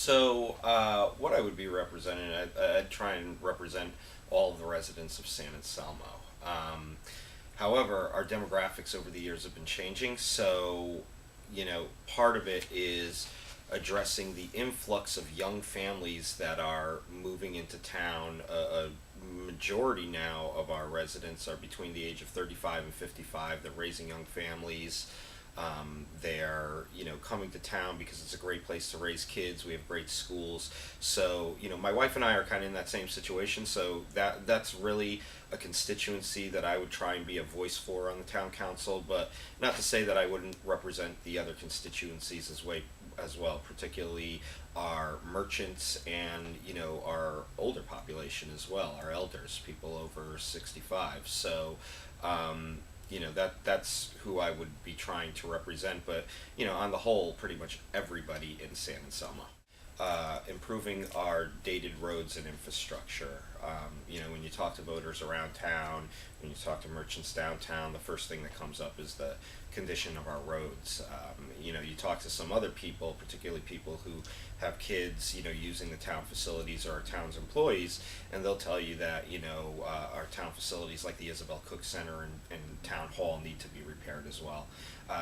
What I would be representing, I'd try and represent all of the residents of San Anselmo. However, our demographics over the years have been changing, so, part of it is addressing the influx of young families that are moving into town. A majority now of our residents are between the age of 35 and 55. They're raising young families. They're coming to town because it's a great place to raise kids. We have great schools. So my wife and I are kind of in that same situation. So that's really a constituency that I would try and be a voice for on the town council. But not to say that I wouldn't represent the other constituencies as well, particularly our merchants and our older population as well, our elders, people over 65. So. That's who I would be trying to represent. But on the whole, pretty much everybody in San Anselmo. Improving our dated roads and infrastructure. When you talk to voters around town, when you talk to merchants downtown, the first thing that comes up is the condition of our roads. You talk to some other people, particularly people who have kids, using the town facilities or our town's employees, and they'll tell you that, our town facilities like the Isabel Cook Center and Town Hall need to be repaired as well.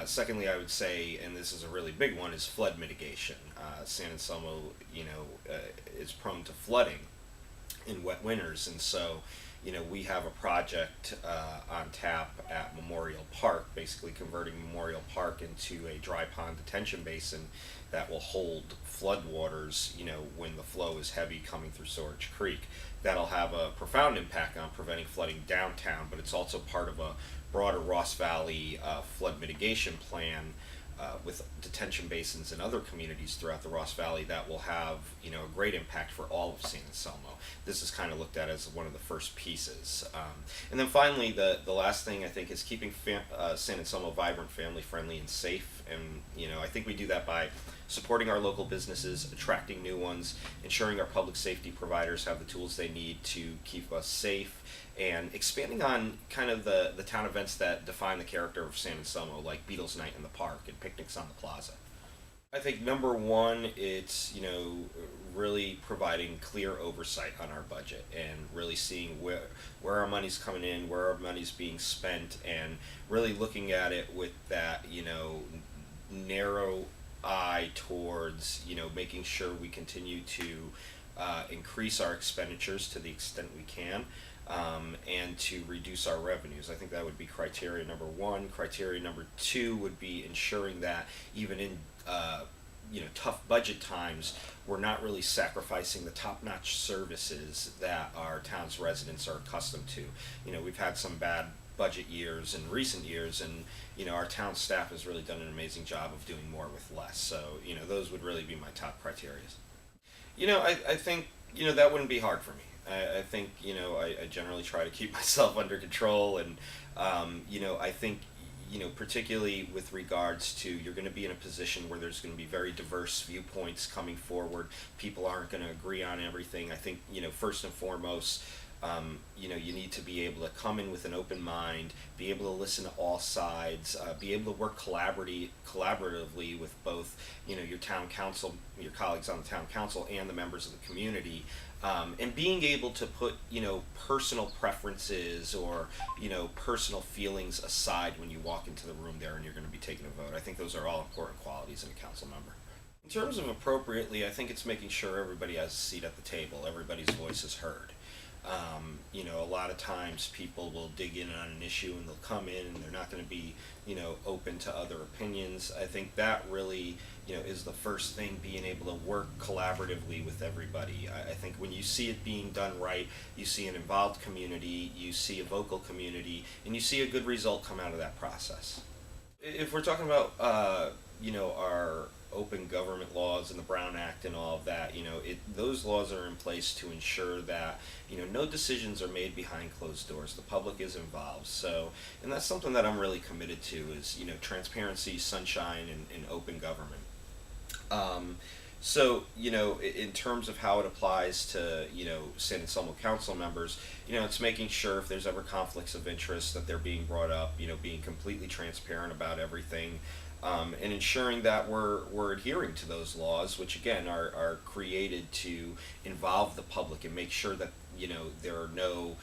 Secondly, I would say, and this is a really big one, is flood mitigation. San Anselmo, is prone to flooding in wet winters, and so we have a project on tap at Memorial Park, basically converting Memorial Park into a dry pond detention basin that will hold floodwaters, when the flow is heavy coming through Swords Creek. That'll have a profound impact on preventing flooding downtown, but it's also part of a broader Ross Valley flood mitigation plan with detention basins in other communities throughout the Ross Valley that will have a great impact for all of San Anselmo. This is kind of looked at as one of the first pieces. And then finally, the last thing I think is keeping San Anselmo vibrant, family friendly, and safe. And I think we do that by supporting our local businesses, attracting new ones, ensuring our public safety providers have the tools they need to keep us safe, and expanding on kind of the town events that define the character of San Anselmo, like Beatles Night in the Park and picnics on the plaza. I think number one, it's really providing clear oversight on our budget and really seeing where our money's coming in, where our money's being spent, and really looking at it with that narrow eye towards making sure we continue to increase our expenditures to the extent we can, and to reduce our revenues. I think that would be criteria number one. Criteria number two would be ensuring that even in tough budget times, we're not really sacrificing the top-notch services that our town's residents are accustomed to. We've had some bad budget years in recent years, and our town staff has really done an amazing job of doing more with less. So those would really be my top criteria. I think that wouldn't be hard for me. I think I generally try to keep myself under control, and I think particularly with regards to, you're going to be in a position where there's going to be very diverse viewpoints coming forward. People aren't going to agree on everything. I think first and foremost, you need to be able to come in with an open mind, be able to listen to all sides, be able to work collaboratively with both, your town council, your colleagues on the town council, and the members of the community, and being able to put, personal preferences or, personal feelings aside when you walk into the room there and you're going to be taking a vote. I think those are all important qualities in a council member. In terms of appropriately, I think it's making sure everybody has a seat at the table, everybody's voice is heard. A lot of times people will dig in on an issue and they'll come in and they're not going to be, open to other opinions. I think that really, is the first thing, being able to work collaboratively with everybody. I think when you see it being done right, you see an involved community, you see a vocal community, and you see a good result come out of that process. If we're talking about, our open government laws and the Brown Act and all of that, those laws are in place to ensure that, no decisions are made behind closed doors. The public is involved. So, and that's something that I'm really committed to is, transparency, sunshine, and open government. In terms of how it applies to, San Anselmo council members, it's making sure if there's ever conflicts of interest that they're being brought up, being completely transparent about everything. and ensuring that we're adhering to those laws, which again are created to involve the public and make sure that there are no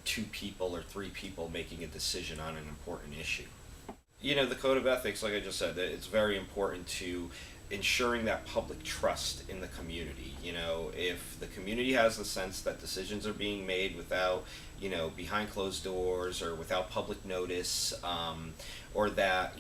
two people or three people making a decision on an important issue. The code of ethics, like I just said, that it's very important to ensuring that public trust in the community. If the community has the sense that decisions are being made without, behind closed doors or without public notice, or that,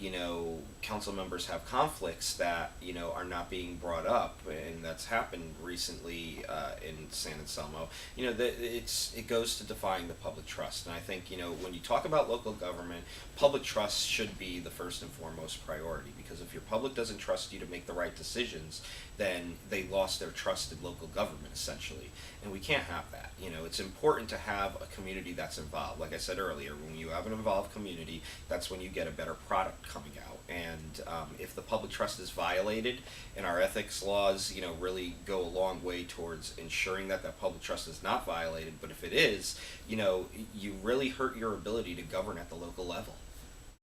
council members have conflicts that, are not being brought up, and that's happened recently in San Anselmo, that it goes to defying the public trust. And I think, when you talk about local government, public trust should be the first and foremost priority, because if your public doesn't trust you to make the right decisions, then they lost their trust in local government, essentially. And we can't have that. It's important to have a community that's involved. Like I said earlier, when you have an involved community, that's when you get a better product coming out. And if the public trust is violated, and our ethics laws, really go a long way towards ensuring that that public trust is not violated, but if it is, you really hurt your ability to govern at the local level.